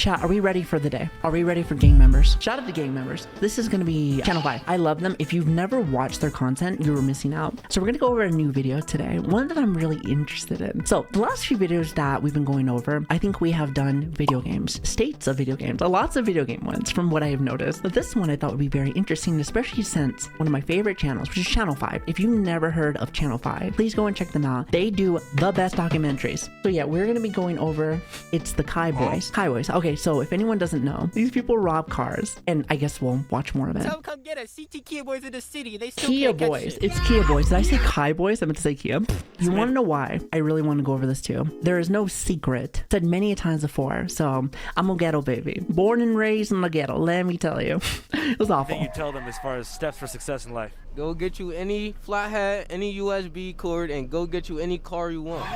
Chat, are we ready for the day? Are we ready for gang members? Shout out to gang members. This is going to be Channel 5. I love them. If you've never watched their content, you were missing out. So we're going to go over a new video today, one that I'm really interested in. So the last few videos that we've been going over, I think we have done video games, states of video games, lots of video game ones from what I have noticed. But this one I thought would be very interesting, especially since one of my favorite channels, which is Channel 5. If you've never heard of Channel 5, please go and check them out. They do the best documentaries. So yeah, we're going to be going over, it's the Kai Boys. Kai Boys. Okay, so if anyone doesn't know, these people rob cars, and I guess we'll watch more of it. So come get us. CT Kia Boys in the city. They still Kia can't catch Boys. shit. It's Kia Boys. Did I say Kai Boys? I meant to say Kia. You want to know why? I really want to go over this too. There is no secret. Said many a times before. So I'm a ghetto baby. Born and raised in the ghetto. Let me tell you. It was awful. What you tell them as far as steps for success in life? Go get you any flat hat, any USB cord, and go get you any car you want.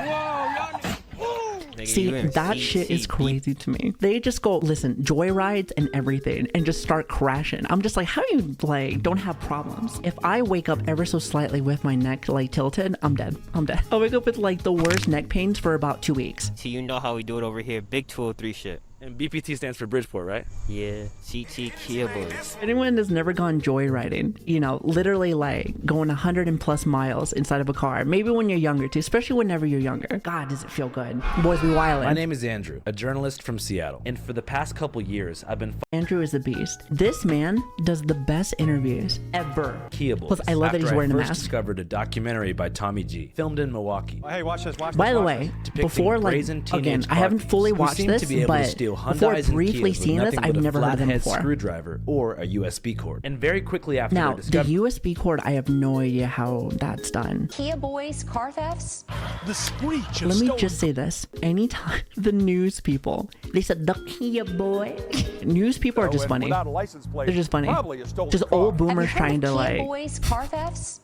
See, that shit is crazy to me. They just go, listen, joyrides and everything, and just start crashing. I'm just like, how do you, like, don't have problems? If I wake up ever so slightly with my neck, like, tilted, I'm dead. I'm dead. I'll wake up with, like, the worst neck pains for about 2 weeks. So you know how we do it over here, big 203 shit. And BPT stands for Bridgeport, right? Yeah, CT Kia Boys. Anyone has never gone joyriding, you know, literally like going 100+ miles inside of a car, maybe when you're younger too, especially whenever you're younger. God, does it feel good. Boys, we wildin'. My name is Andrew, a journalist from Seattle, and for the past couple years, I've been Andrew is a beast. This man does the best interviews ever. Kia Boys. Plus, I love that he's wearing a mask. I first discovered a documentary by Tommy G, filmed in Milwaukee. Oh, hey, watch this, watch this. By the way, before, like, again, I haven't fully watched this, but before briefly seeing this, I've never heard of him before. Screwdriver or a USB cord. And very quickly after now, the USB cord, I have no idea how that's done. Kia Boys car thefts? The screech. Let me just say this. Anytime the news people, they said the Kia Boy. News people are just funny. They're just funny. Just old boomers trying to like. Kia Boys car thefts?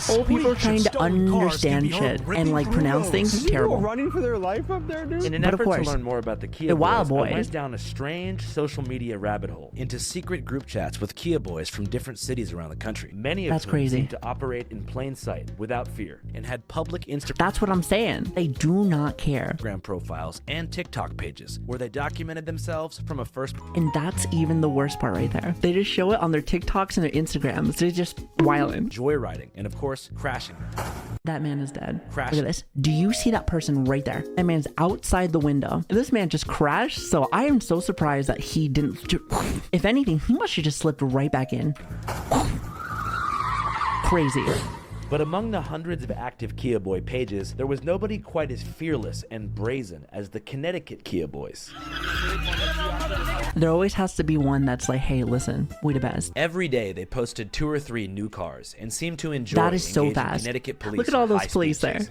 Old people trying to understand shit and like pronounce things. Terrible. Running for their life up there, dude. In an effort to learn more about the Kia the Boys, Wild Boys. I went down a strange social media rabbit hole into secret group chats with Kia Boys from different cities around the country. Many of whom seem to operate in plain sight without fear and had public Instagram. That's what I'm saying. They do not care. Profiles and TikTok pages where they documented themselves from a first. And that's even the worst part right there. They just show it on their TikToks and their Instagrams. They're just wilding. Joyriding and of course crashing. That man is dead. Crashing. Look at this. Do you see that person right there? That man's outside the window. And this man just crashed. So I am so surprised that he didn't. If anything, he must have just slipped right back in. Crazy. But among the hundreds of active Kia Boy pages, there was nobody quite as fearless and brazen as the Connecticut Kia Boys. There always has to be one that's like, hey, listen, we the best. Every day they posted 2 or 3 new cars and seemed to enjoy that is so fast. Connecticut police. Look at all those police there.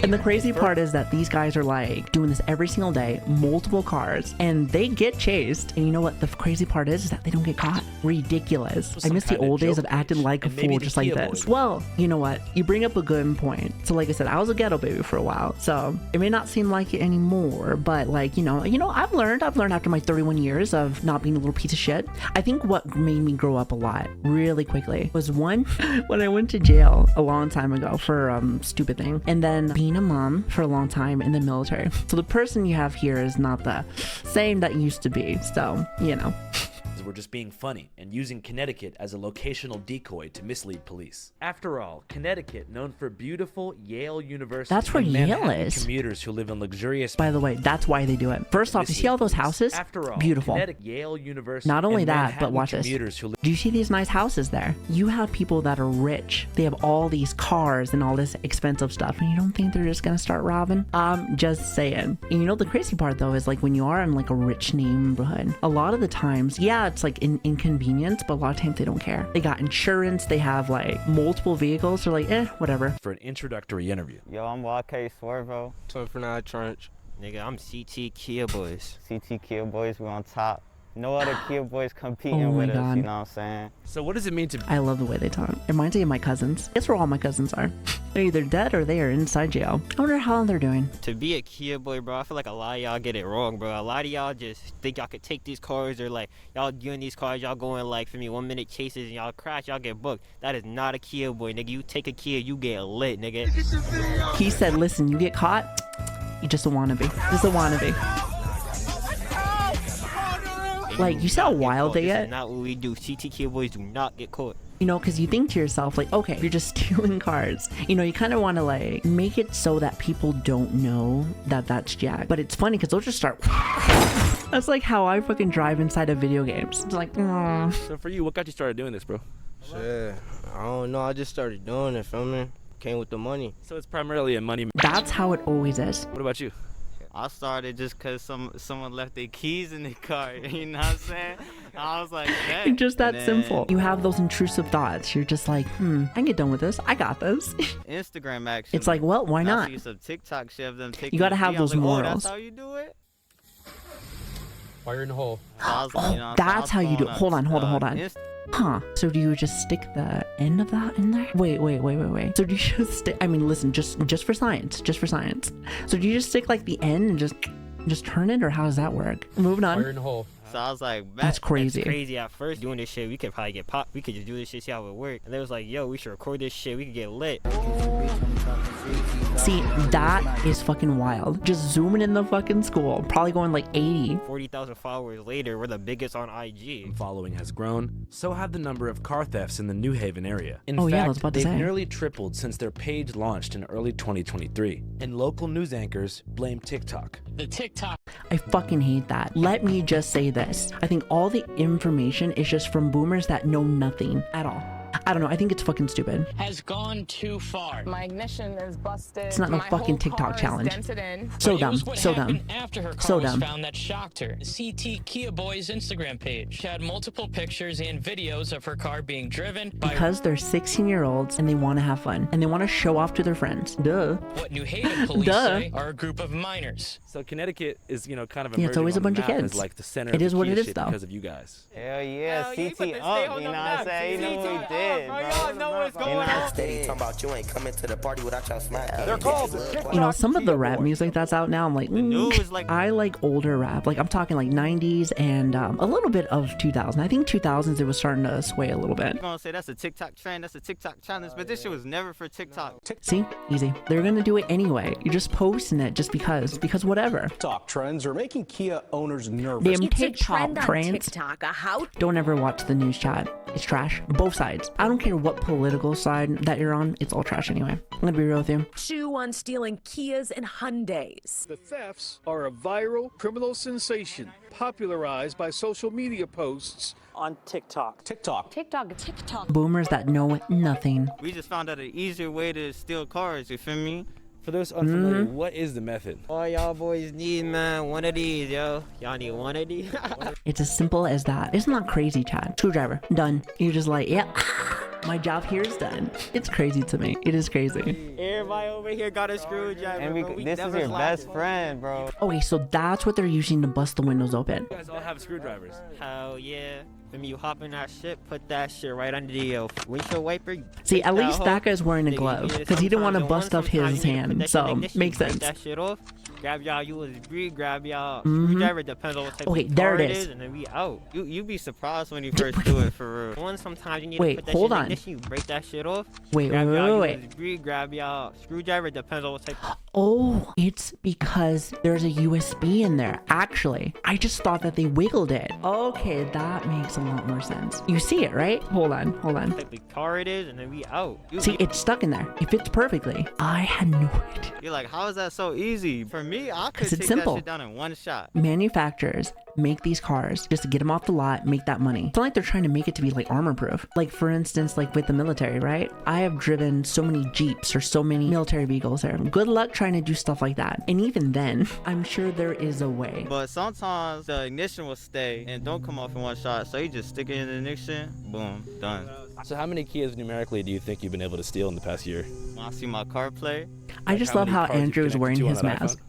And the crazy part is that these guys are like doing this every single day, multiple cars, and they get chased. And you know what the crazy part is that they don't get caught. Ridiculous. I miss the old days of acting like a fool just like this. Well, you know what? You bring up a good point. So like I said, I was a ghetto baby for a while. So it may not seem like it anymore, but like, you know, I've learned after my 31 years of not being a little piece of shit. I think what made me grow up a lot really quickly was one, when I went to jail a long time ago for stupid thing, and then being a mom for a long time in the military. So the person you have here is not the same that used to be. So, you know. Were just being funny and using Connecticut as a locational decoy to mislead police. After all, Connecticut, known for beautiful Yale University. That's where Yale is. Commuters who live in luxurious. By the way, that's why they do it. First off, you see all those houses? After all, beautiful. Yale University. Not only that, but watch this. Do you see these nice houses there? You have people that are rich. They have all these cars and all this expensive stuff, and you don't think they're just gonna start robbing? I'm just saying. And you know the crazy part though is like when you are in like a rich neighborhood, a lot of the times, yeah, it's like an inconvenience, but a lot of times they don't care. They got insurance, they have like multiple vehicles, they're like, whatever. For an introductory interview. Yo, I'm YK Swervo. So for now, Trench. Nigga, I'm CT Kia Boys. CT Kia Boys, we on top. No other Kia Boys competing with us, you know what I'm saying? So what does it mean to be? I love the way they talk. It reminds me of my cousins. Guess where all my cousins are. They're either dead or they are inside jail. I wonder how they're doing. To be a Kia Boy, bro, I feel like a lot of y'all get it wrong, bro. A lot of y'all just think y'all could take these cars, or like y'all doing these cars, y'all going like, for me, 1 minute chases and y'all crash, y'all get booked. That is not a Kia Boy, nigga. You take a Kia, you get lit, nigga. He said, listen, you get caught, you just a wannabe. Just a wannabe. Like, you see how wild they This get? is not what we do. CT Kia boys do not get caught. You know, because you think to yourself, like, okay, you're just stealing cars. You know, you kind of want to, like, make it so that people don't know that that's Jack. But it's funny because they'll just start... That's like how I fucking drive inside of video games. It's like, So for you, what got you started doing this, bro? Shit, I don't know. I just started doing it, feel me? Came with the money. So it's primarily a money. That's how it always is. What about you? I started just because someone left their keys in the car. You know what I'm saying? I was like, hey. It's just that simple. You have those intrusive thoughts. You're just like, I can get done with this. I got this. Instagram action. It's like, well, why not? I see some TikTok shit of them taking You gotta the have key. I was those like, morals. Oh, that's how you do it? Fire in the hole. So I was like, you know, That's how you do it. Hold on. Inst- Huh. So do you just stick the end of that in there? Wait. So do you just stick, I mean, listen, just for science. So do you just stick like the end and just turn it, or how does that work? Moving on. Fire in the hole. So I was like, That's crazy. It's crazy at first doing this shit. We could probably get popped. We could just do this shit, see how it worked. And they was like, yo, we should record this shit. We could get lit. See, that is fucking wild. Just zooming in the fucking school, probably going like 80. 40,000 followers later, we're the biggest on IG. Following has grown, so have the number of car thefts in the New Haven area. In Oh, fact, yeah, I was about to they've say. nearly tripled since their page launched in early 2023. And local news anchors blame TikTok. I fucking hate that. Let me just say this. I think all the information is just from boomers that know nothing at all. I don't know. I think it's fucking stupid. Has gone too far. My ignition is busted. It's not no My fucking whole TikTok car is challenge. dented in. So But it dumb. was what So happened dumb. after her car So was dumb. found that shocked her. The CT Kia Boyz Instagram page had multiple pictures and videos of her car being driven by Because they're 16-year-olds and they want to have fun and they want to show off to their friends. Duh. what New Haven police Duh. say are a group of minors. So Connecticut is, you know, kind of Yeah, it's emerging always a on the bunch of map kids. as, like, the center It of is the what Kia it is, shit though. because of you guys. Hell yeah, Hell, you CT put the up, stay you on know the what I'm map. saying? You know CT what we up, did, bro. bro. Y'all know what's going on. Steady talking about you ain't coming to the party without your smack. They're called the TikTok You know, some of the Kia rap Boys. music that's out now, I'm like, news, like- I like older rap. Like, I'm talking like 90s and a little bit of 2000. I think 2000s, it was starting to sway a little bit. I'm gonna say that's a TikTok trend, that's a TikTok challenge, but this shit was never for TikTok. See? Easy. They're gonna do it anyway. You're just posting it just because whatever. TikTok trends are making Kia owners nervous. Damn TikTok trends. TikTok. How? Don't ever watch the news chat. It's trash. Both sides. I don't care what political side that you're on. It's all trash anyway. I'm gonna be real with you. Chew on stealing Kias and Hyundais. The thefts are a viral criminal sensation popularized by social media posts on TikTok. TikTok. Boomers that know nothing. We just found out an easier way to steal cars, you feel me? For those unfamiliar, what is the method? All y'all boys need, man, one of these, yo. Y'all need one of these? It's as simple as that. It's not crazy, Chad. Screwdriver. Done. You're just like, yeah. My job here is done. It's crazy to me. It is crazy. Everybody over here got a screwdriver, And bro. We this is never your slide. best friend, bro. Okay, so that's what they're using to bust the windows open. You guys all have screwdrivers. Hell yeah. When you hop in that shit, put that shit right under the windshield wiper. See, take at that least hoe. that guy's wearing a Nigga, glove you need it because he didn't want to sometimes bust off in one, his sometimes you need to put hand. that So shit in ignition, makes break sense. that shit off. Grab y'all USB, grab y'all screwdriver, depends on what type Okay, of there car it it is. and then we out. You be surprised when you first do it, for real. One, sometimes you need Wait, to put that hold shit in on. ignition, you break that shit off. Wait, grab y'all wait. USB, grab y'all screwdriver, depends on what type of... Oh, it's because there's a USB in there. Actually, I just thought that they wiggled it. Okay, that makes a lot more sense. You see it, right? Hold on. type of car it is, and then we out. See, it's stuck in there. It fits perfectly. I had no idea. You're like, how is that so easy? For me, I could 'Cause take it's that simple. shit down in one shot. Manufacturers make these cars just to get them off the lot, make that money. It's not like they're trying to make it to be like armor proof. Like for instance, like with the military, right? I have driven so many Jeeps or so many military vehicles there. Good luck trying to do stuff like that. And even then, I'm sure there is a way. But sometimes the ignition will stay and don't come off in one shot, so you just stick it in the ignition, boom, done. So how many Kias numerically do you think you've been able to steal in the past year? When I see my car play, I just how love many how cars you've Andrew is connected wearing to on his that mask.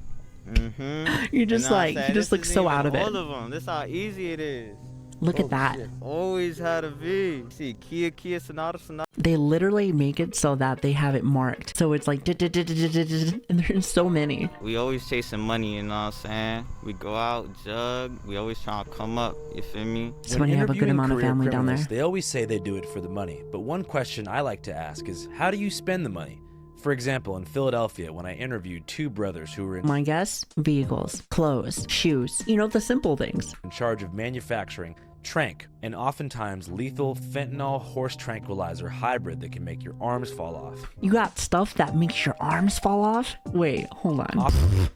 You're just like, you just look so out of it. All of them. This how easy it is. Look at that. Always had a V. See, Kia, Sonata. They literally make it so that they have it marked. So it's like, and there's so many. We always chasing money, you know what I'm saying? We go out, jug. We always trying to come up, you feel me? It's when you have a good interviewing amount of career family down there. criminals, they always say they do it for the money. But one question I like to ask is, how do you spend the money? For example, in Philadelphia, when I interviewed two brothers who were My guess? Vehicles, clothes, shoes. You know, the simple things. in charge of manufacturing tranq, an oftentimes lethal fentanyl horse tranquilizer hybrid that can make your arms fall off. You got stuff that makes your arms fall off? Wait, hold on.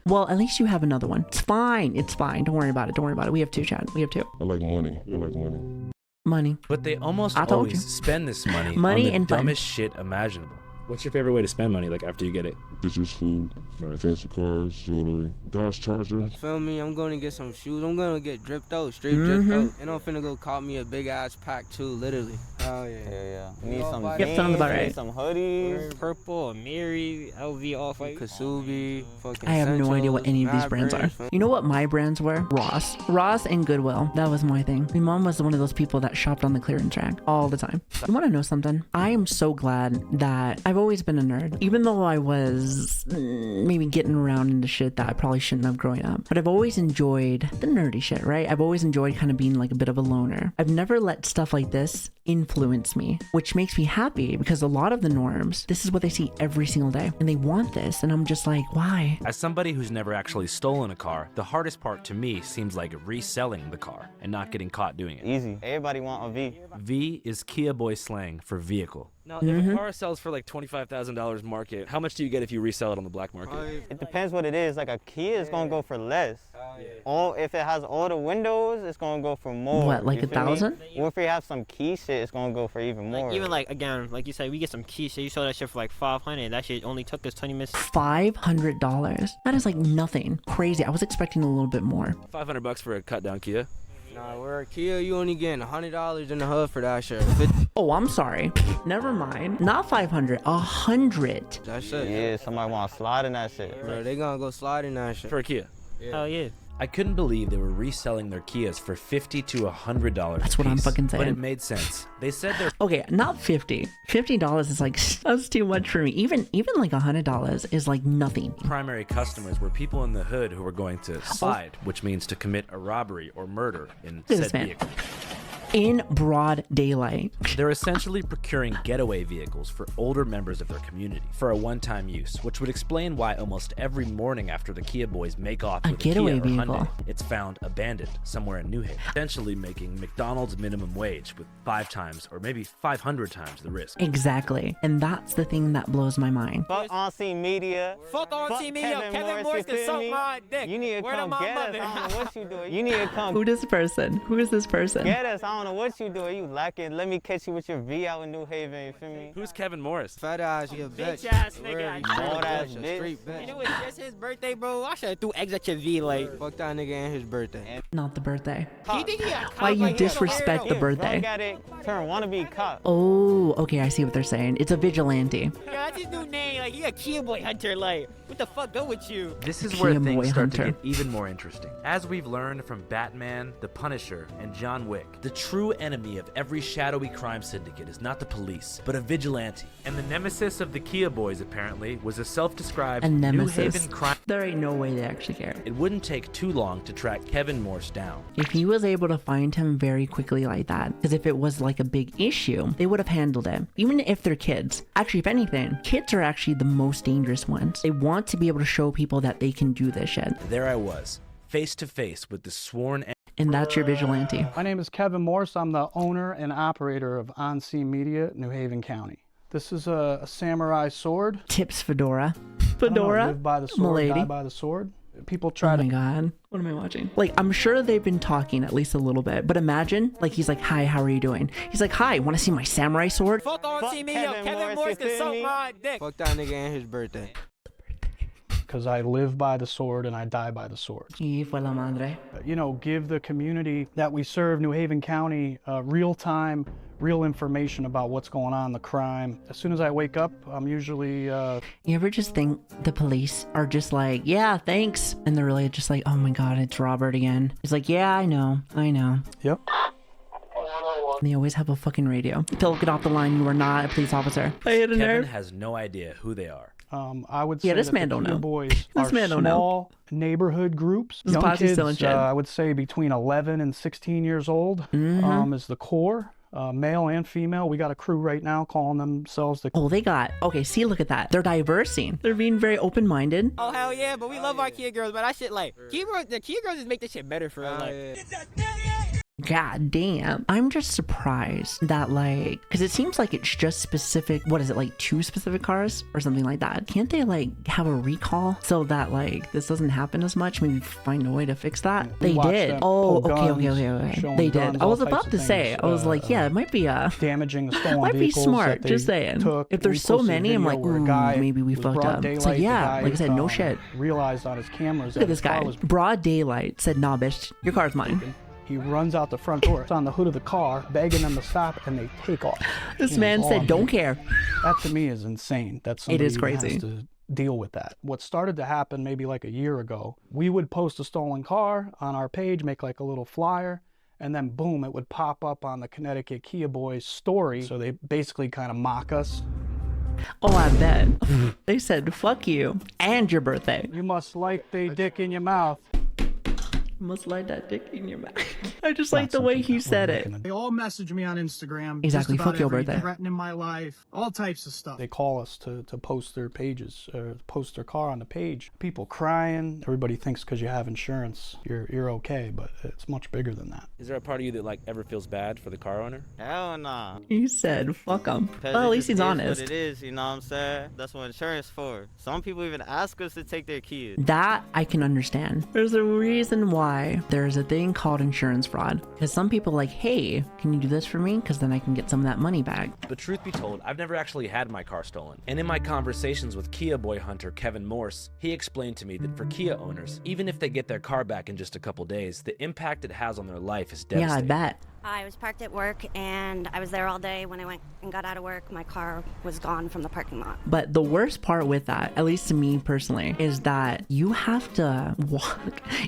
Well, at least you have another one. It's fine. It's fine. Don't worry about it. Don't worry about it. We have two, Chad. We have two. I like money. I like money. Money. But they almost I told always you. spend this money, Money on the and fun. dumbest shit imaginable. What's your favorite way to spend money, like after you get it? Bitches, food, like fancy cars, jewelry, Dodge Charger. Feel me? I'm gonna get some shoes. I'm gonna get dripped out, straight dripped out. And I'm finna go cop me a big ass pack too, literally. Oh yeah. Yeah. Need some Yep, jeans, sounds about need right. some hoodies. Purple, Mary, LV, Off-White. Kasubi, fucking I have no idea what any of these brands are. You know what my brands were? Ross and Goodwill. That was my thing. My mom was one of those people that shopped on the clearance rack all the time. You want to know something? I am so glad that I've always been a nerd, even though I was maybe getting around into shit that I probably shouldn't have growing up. But I've always enjoyed the nerdy shit, right? I've always enjoyed kind of being like a bit of a loner. I've never let stuff like this influence me, which makes me happy because a lot of the norms, this is what they see every single day and they want this. And I'm just like, why? As somebody who's never actually stolen a car, the hardest part to me seems like reselling the car and not getting caught doing it. Easy. Everybody want a V. V is Kia boy slang for vehicle. Now, if a car sells for like $25,000 market, how much do you get if you resell it on the black market? It depends what it is. Like a Kia is gonna go for less. All if it has all the windows, it's gonna go for more. What, like You feel me? 1,000? Or if you have some key shit, it's gonna go for even more. Even like again, like you said, we get some key shit. You sold that shit for like 500. That shit only took us 20 minutes. $500. That is like nothing. Crazy. I was expecting a little bit more. $500 for a cut down Kia. Nah, we're a Kia. You only getting $100 in the hood for that shit. Oh, I'm sorry. Never mind. Not 500. 100. That's it. Yeah, somebody want to slide in that shit. Bro, they gonna go slide in that shit. For a Kia. Hell yeah. I couldn't believe they were reselling their Kias for $50 to $100. That's what I'm fucking saying. But it made sense. They said they're Okay, not 50. $50 is like, that's too much for me. Even like $100 is like nothing. primary customers were people in the hood who were going to slide, which means to commit a robbery or murder in Look at this said man. vehicle. In broad daylight. They're essentially procuring getaway vehicles for older members of their community for a one-time use, which would explain why almost every morning after the Kia boys make off with a getaway Kia or vehicle. Hyundai, it's found abandoned somewhere in New Haven, essentially making McDonald's minimum wage with 5 times or maybe 500 times the risk. Exactly. And that's the thing that blows my mind. Fuck on-scene media. Fuck on-scene media. Kevin Morris can you feel suck me? my dick. You need to Word of come my get mother. us. I don't know what you doing. You need to come Who is this person? Who is this person? get us. I don't know what you doing. You lacking. Let me catch you with your V out in New Haven. You feel me? Who's Kevin Morris? Fat ass, you a bitch. Bitch ass Word, nigga. you straight Old ass bitch, a bitch. straight And bitch. it was just his birthday, bro. I should have threw eggs at your V, like. Fuck that nigga and his birthday. Not the birthday. He think he got Why caught, you like, he a disrespect weirdo. the birthday? Drunk at it, turn wannabe cop. Oh, okay, I see what they're saying. It's a vigilante. Yeah, that's his new name. Like, he a Kia boy hunter. Like, what the fuck go with you? This is where Kia boy things start to hunter. get even more interesting. As we've learned from Batman, The Punisher, and John Wick, the true enemy of every shadowy crime syndicate is not the police, but a vigilante. And the nemesis of the Kia boys, apparently, was a self-described A New nemesis. Haven crime. There ain't no way they actually care. It wouldn't take too long to track Kevin Morse down. If he was able to find him very quickly like that, because if it was like a big issue, they would have handled it. Even if they're kids. Actually, if anything, kids are actually the most dangerous ones. They want to be able to show people that they can do this shit. There I was, face to face with the sworn And that's your vigilante. My name is Kevin Morse. I'm the owner and operator of On Scene Media, New Haven County. This is a samurai sword. Tips Fedora. I don't know, Fedora? live by the sword, Milady. die by the sword. People try Oh my to... god. What am I watching? Like, I'm sure they've been talking at least a little bit, but imagine, like, he's like, hi, how are you doing? He's like, hi, want to see my samurai sword? Fuck on-scene media. Kevin Morris can suck my dick. Fuck that nigga and his birthday. Because I live by the sword and I die by the sword. Y fue la madre. You know, give the community that we serve, New Haven County, real-time, real information about what's going on, the crime. As soon as I wake up, I'm usually... You ever just think the police are just like, yeah, thanks. And they're really just like, oh my god, it's Robert again. He's like, yeah, I know. Yep. They always have a fucking radio. Phil, get off the line. You are not a police officer. I hit a Kevin nerve. has no idea who they are. I would say Yeah, this that man the don't Kia know. boys This are man don't know. small neighborhood groups. This is Young Posse kids, still in shit. I would say between 11 and 16 years old is the core male and female. We got a crew right now calling themselves the... Oh, they got... Okay, see, look at that. They're diversing. They're being very open-minded. Oh, hell yeah, but we love our Kia girls, but that shit, like, the Kia girls just make this shit better for real. Like, God damn. I'm just surprised that, like, because it seems like it's just specific, what is it, like 2 specific cars or something like that? Can't they, like, have a recall so that, like, this doesn't happen as much? Maybe find a way to fix that? We They watched did. them Oh, pull okay. guns, showing They guns, did. I all was types about of to say, things, I was like, yeah, it might be damaging the stolen might be vehicles smart, that just they saying. took. If there's We so posted a many, I'm video like, where a ooh, guy maybe we was fucked broad up. It's daylight, like, the yeah, guy, like I said, no shit. Realized on his cameras Look at that this his car guy. was Broad daylight said, nah, bitch, your car's mine. He runs out the front door. It's on the hood of the car, begging them to stop, and they take off. This man said, don't care. That to me is insane. That somebody It is even crazy. has to deal with that. What started to happen maybe like a year ago, we would post a stolen car on our page, make like a little flyer, and then boom, it would pop up on the Connecticut Kia Boyz story. So they basically kind of mock us. Oh, I bet. They said, fuck you and your birthday. You must like the dick in your mouth. You must like that dick in your mouth. I just like the way he said it. They all message me on Instagram. Exactly, just about fuck your every birthday. Threatening my life, all types of stuff. They call us to post their pages, or post their car on the page. People crying. Everybody thinks because you have insurance, you're okay, but it's much bigger than that. Is there a part of you that like ever feels bad for the car owner? Hell nah. He said, fuck him. Well, at least he's honest. What it is, you know what I'm saying? That's what insurance for. Some people even ask us to take their kids. That I can understand. There's a reason why there's a thing called insurance fraud. Because some people are like, hey, can you do this for me? Because then I can get some of that money back. But truth be told, I've never actually had my car stolen. And in my conversations with Kia boy hunter Kevin Morse, he explained to me that for Kia owners, even if they get their car back in just a couple days, the impact it has on their life is devastating. Yeah, I bet. I was parked at work and I was there all day. When I went and got out of work, my car was gone from the parking lot. But the worst part with that, at least to me personally, is that you have to walk.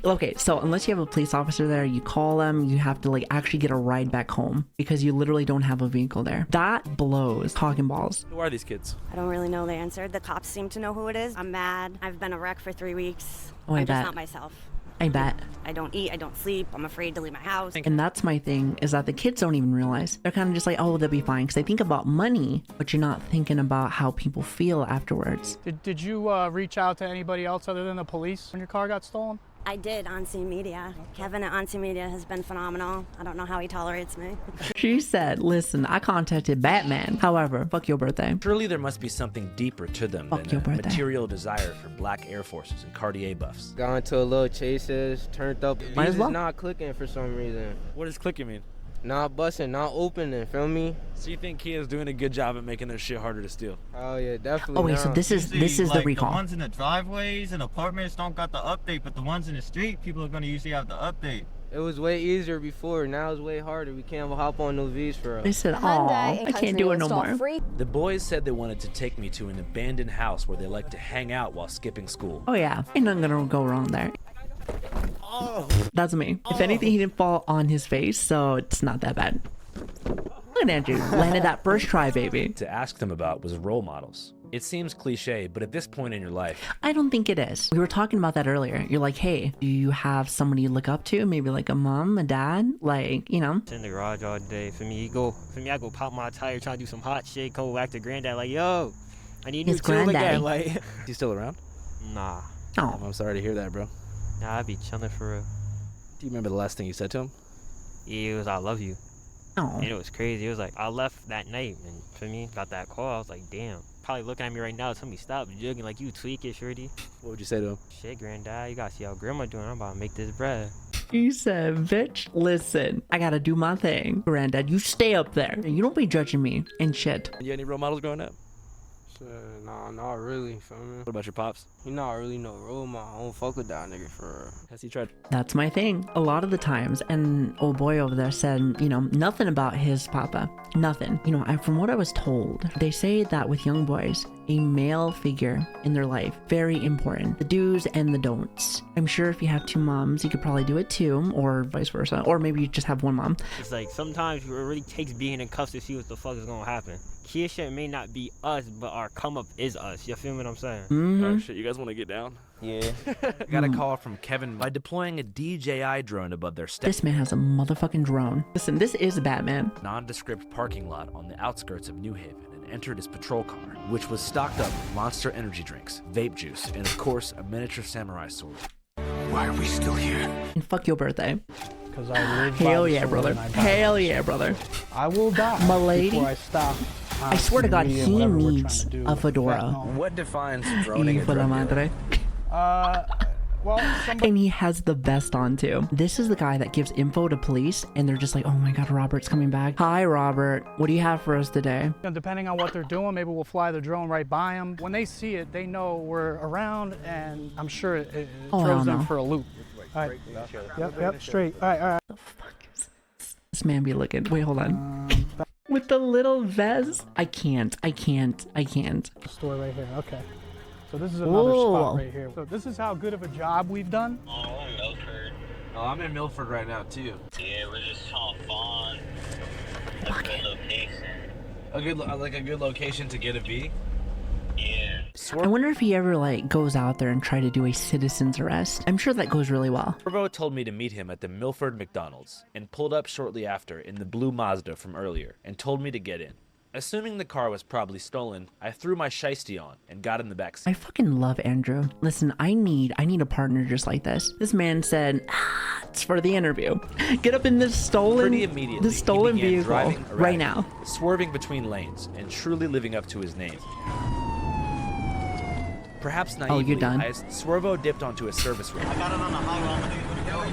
Okay, so unless you have a police officer there, you call them, you have to like actually get a ride back home because you literally don't have a vehicle there. That blows cock and balls. Who are these kids? I don't really know the answer. The cops seem to know who it is. I'm mad. I've been a wreck for 3 weeks. Oh, I I'm just bet. not myself. I bet. I don't eat, I don't sleep, I'm afraid to leave my house. And that's my thing, is that the kids don't even realize. They're kind of just like, oh, they'll be fine. Because they think about money, but you're not thinking about how people feel afterwards. Did you reach out to anybody else other than the police when your car got stolen? I did on C Media. Kevin at On C Media has been phenomenal. I don't know how he tolerates me. She said, listen, I contacted Batman. However, fuck your birthday. Surely there must be something deeper to them Fuck than your a birthday. material desire for black Air Forces and Cartier buffs. Got into a little chases, turned up. Might These as well. is not clicking for some reason. What does clicking mean? Not busting, not opening, feel me? So you think Kia's doing a good job at making their shit harder to steal? Oh yeah, definitely. Oh wait, so not. this is the recall. The ones in the driveways and apartments don't got the update, but the ones in the street, people are gonna usually have the update. It was way easier before, now it's way harder. We can't hop on no V's for us. They said, oh, I can't do it no more. The boys said they wanted to take me to an abandoned house where they like to hang out while skipping school. Oh yeah, ain't nothing gonna go wrong there. That's me. If anything, he didn't fall on his face, so it's not that bad. Look at Andrew, landed that first try, baby. To ask them about was role models. It seems cliche, but at this point in your life, I don't think it is. We were talking about that earlier. You're like, hey, do you have somebody you look up to? Maybe like a mom, a dad? Like, you know? It's in the garage all day. For me, I go pop my tire, try to do some hot shit, go back to granddad like, yo, I need a new His tool granddaddy. again. Like, Is he still around? nah, Oh, I'm sorry to hear that, bro. I'd be chilling for real. Do you remember the last thing you said to him? Yeah, it was I love you. oh. And it was crazy. It was like, I left that night, and for me, got that call. I was like, damn. Probably looking at me right now, tell me stop jugging like you tweak it, shorty. What would you say to him? Shit, granddad, you gotta see how grandma doing. I'm about to make this bread. He said, bitch, listen, I gotta do my thing. Granddad, you stay up there. You don't be judging me and shit. You had any role models growing up? Nah, not really, feel me? What about your pops? He not really no role model. I don't fuck with that nigga for real. Has he tried? That's my thing. A lot of the times, and old boy over there said, you know, nothing about his papa. Nothing. You know, from what I was told, they say that with young boys, a male figure in their life, very important. The do's and the don'ts. I'm sure if you have two moms, you could probably do it too, or vice versa. Or maybe you just have one mom. It's like sometimes it really takes being in cuffs to see what the fuck is gonna happen. Kia shit may not be us, but our come up is us. You feel what I'm saying? Oh shit, you guys want to get down? Yeah. Got a call from Kevin by deploying a DJI drone above their This man has a motherfucking drone. Listen, this is Batman. nondescript parking lot on the outskirts of New Haven and entered his patrol car, which was stocked up with Monster energy drinks, vape juice, and of course, a miniature samurai sword. Why are we still here? And fuck your birthday. Because I live by Hell the yeah, sword brother. and I die Hell by the yeah, sword. brother. I will die My lady. before I stop. I swear to God, he needs a fedora. What defines Y droning a por la drug dealer? madre. Well, and he has the vest on too. This is the guy that gives info to police and they're just like, oh my God, Robert's coming back. Hi, Robert. What do you have for us today? And depending on what they're doing, maybe we'll fly the drone right by them. When they see it, they know we're around, and I'm sure it throws them for a loop. All right. Yep, straight. All right. The fuck is this man be looking? Wait, hold on. With the little vest? I can't. The store right here. Okay. So this is another spot right here. So this is how good of a job we've done. Oh, I'm in Milford. Oh, I'm in Milford right now too. Yeah, we're just trying to find a good location. A good location to get a V? Yeah. I wonder if he ever like goes out there and try to do a citizen's arrest. I'm sure that goes really well. Swervo told me to meet him at the Milford McDonald's and pulled up shortly after in the blue Mazda from earlier and told me to get in. Assuming the car was probably stolen, I threw my shiesty on and got in the backseat. I fucking love Andrew. Listen, I need a partner just like this. This man said, it's for the interview. Get up in this stolen vehicle right now. Swerving between lanes and truly living up to his name. Perhaps naively, you're done. Swervo dipped onto a service road. I got it on the highway. Yo, he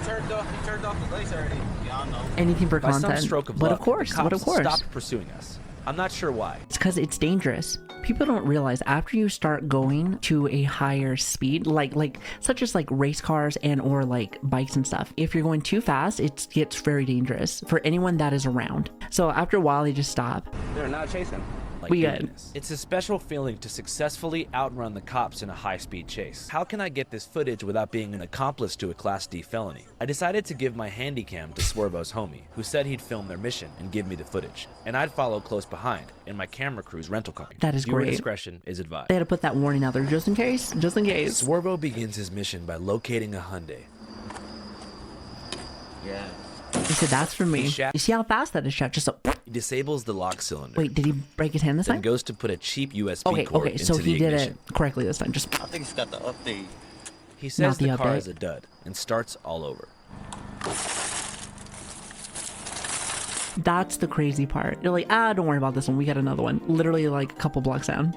turned off the lights already. Yeah, I know. Anything for By content. some stroke of but luck, of course, the cops stopped pursuing us. I'm not sure why. It's because it's dangerous. People don't realize after you start going to a higher speed, such as like race cars and or like bikes and stuff, if you're going too fast, it gets very dangerous for anyone that is around. So after a while, they just stop. They're not chasing. We good. It's a special feeling to successfully outrun the cops in a high-speed chase. How can I get this footage without being an accomplice to a Class D felony? I decided to give my handycam to Swervo's homie, who said he'd film their mission and give me the footage, and I'd follow close behind in my camera crew's rental car. That is Viewer great. Discretion is advised. They had to put that warning out there just in case. Swervo begins his mission by locating a Hyundai. Yeah. He said, that's for me. You see how fast that is shot? Just He disables the lock cylinder. Wait, did he break his hand this Then time? goes to put a cheap USB cord Okay, into so the he did ignition. it correctly this time. Just I think he's got the update. He says Not the car update. is a dud and starts all over. That's the crazy part. You're like, don't worry about this one. We got another one. Literally like a couple blocks down.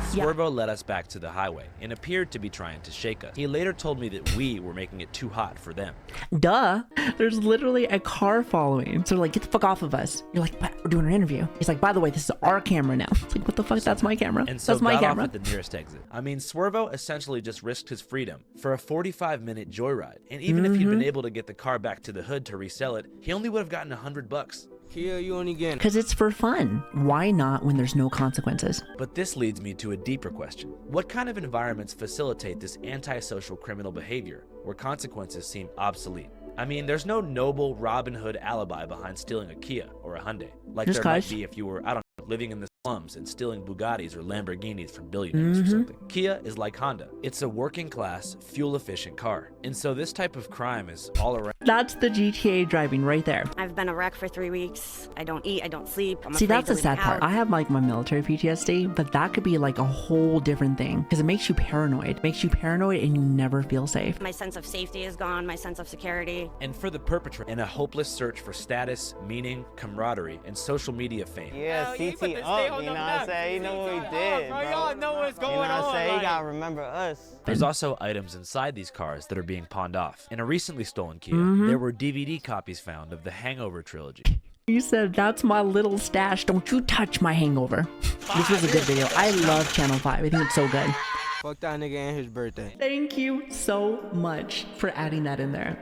Swervo led us back to the highway and appeared to be trying to shake us. He later told me that we were making it too hot for them. Duh. There's literally a car following. So they're like, get the fuck off of us. You're like, but we're doing an interview. He's like, by the way, this is our camera now. It's like, what the fuck? That's my camera. And so That's my got camera. off at the nearest exit. I mean, Swervo essentially just risked his freedom for a 45-minute joyride. And even if he'd been able to get the car back to the hood to resell it, he only would have gotten $100. Kia, you only getting. Because it's for fun. Why not when there's no consequences? But this leads me to a deeper question. What kind of environments facilitate this antisocial criminal behavior where consequences seem obsolete? I mean, there's no noble Robin Hood alibi behind stealing a Kia or a Hyundai, like Just there guys. might be if you were, I don't know, living in the slums and stealing Bugattis or Lamborghinis from billionaires or something. Kia is like Honda. It's a working class, fuel-efficient car. And so this type of crime is all around. That's the GTA driving right there. I've been a wreck for 3 weeks. I don't eat, I don't sleep. I'm See, afraid that's to the leave sad the part. house. I have like my military PTSD, but that could be like a whole different thing because it makes you paranoid. It makes you paranoid and you never feel safe. My sense of safety is gone, my sense of security. And for the perpetrator, in a hopeless search for status, meaning, camaraderie, and social media fame. Yeah, CT up, you know what I'm saying? You know what we did, bro. Y'all know what's going on. You know what I'm saying? You gotta remember us. There's also items inside these cars that are being pawned off. In a recently stolen Kia, there were DVD copies found of the Hangover trilogy. You said, that's my little stash. Don't you touch my hangover. This was a good video. I love Channel 5. I think it's so good. Fuck that nigga and his birthday. Thank you so much for adding that in there.